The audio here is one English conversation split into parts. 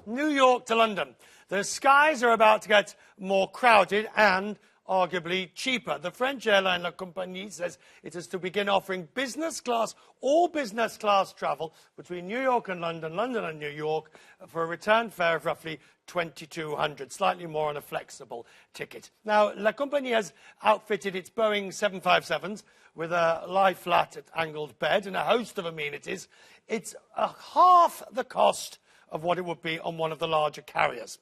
New York to London. The skies are about to get more crowded and arguably cheaper. The French airline La Compagnie says it is to begin offering business class or business class travel between New York and London, London and New York, for a return fare of roughly $2,200, slightly more on a flexible ticket. Now, La Compagnie has outfitted its Boeing 757s with a lie-flat angled bed and a host of amenities. It's half the cost of what it would be on one of the larger carriers.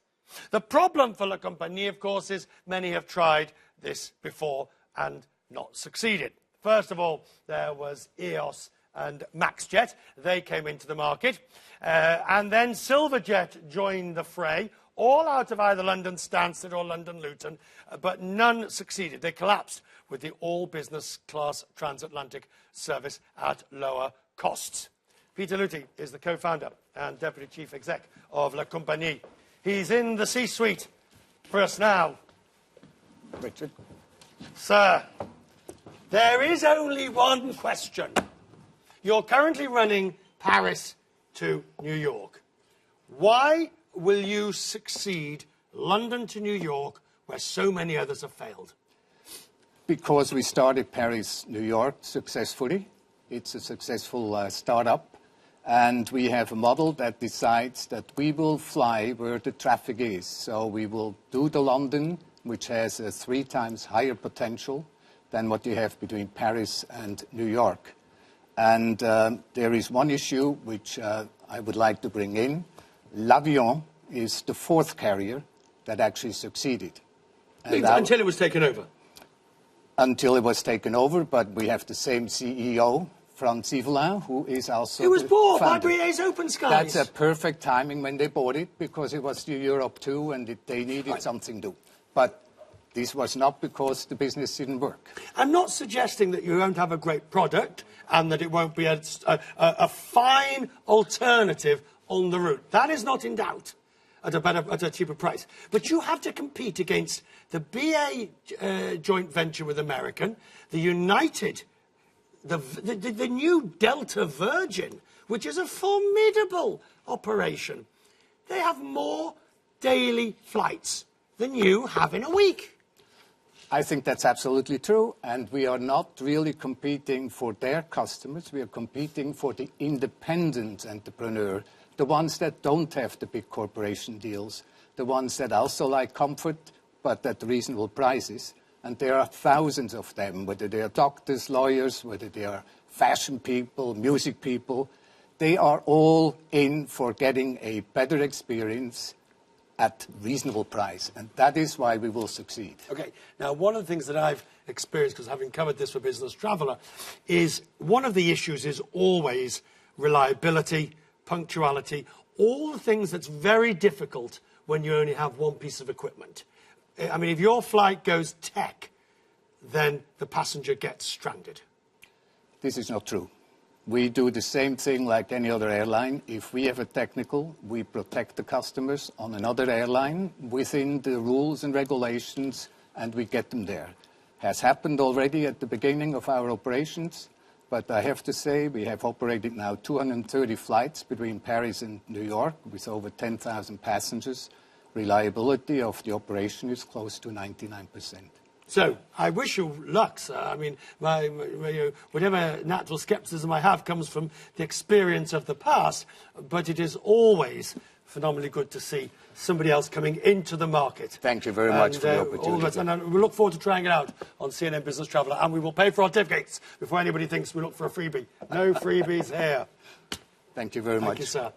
The problem for La Compagnie, of course, is many have tried this before and not succeeded. First of all, there was EOS and MaxJet. They came into the market. And then Silverjet joined the fray, all out of either London Stansted or London Luton, but none succeeded. They collapsed with the all-business class transatlantic service at lower costs. Peter Luethi is the co-founder and deputy chief exec of La Compagnie. He's in the C-suite for us now. Richard. Sir, there is only one question. You're currently running Paris to New York. Why will you succeed London to New York where so many others have failed? Because we started Paris, New York successfully. It's a successful startup. And we have a model that decides that we will fly where the traffic is. So we will do the London, which has a 3 times higher potential than what you have between Paris and New York. And there is one issue which I would like to bring in. L'Avion is the 4th carrier that actually succeeded. Until it was taken over? Until it was taken over, but we have the same CEO, Franz Yvelin, who is also It was bought by founder. BA's Open Skies. That's a perfect timing when they bought it, because it was to Europe too, and they needed something to do. But this was not because the business didn't work. I'm not suggesting that you won't have a great product and that it won't be a fine alternative on the route. That is not in doubt at a cheaper price. But you have to compete against the BA joint venture with American, the United, the new Delta Virgin, which is a formidable operation. They have more daily flights than you have in a week. I think that's absolutely true, and we are not really competing for their customers. We are competing for the independent entrepreneur, the ones that don't have the big corporation deals, the ones that also like comfort, but at reasonable prices. And there are thousands of them, whether they are doctors, lawyers, whether they are fashion people, music people. They are all in for getting a better experience at reasonable price. And that is why we will succeed. Okay. Now, one of the things that I've experienced, because having covered this for Business Traveller, is one of the issues is always reliability, punctuality, all the things that's very difficult when you only have one piece of equipment. I mean, if your flight goes tech, then the passenger gets stranded. This is not true. We do the same thing like any other airline. If we have a technical, we protect the customers on another airline within the rules and regulations, and we get them there. Has happened already at the beginning of our operations, but I have to say we have operated now 230 flights between Paris and New York with over 10,000 passengers. Reliability of the operation is close to 99%. So, I wish you luck, sir. I mean, whatever natural scepticism I have comes from the experience of the past, but it is always phenomenally good to see somebody else coming into the market. Thank you very much for the opportunity. And we look forward to trying it out on CNN Business Traveller, and we will pay for our certificates before anybody thinks we look for a freebie. No freebies here. Thank you very much. Thank you, sir.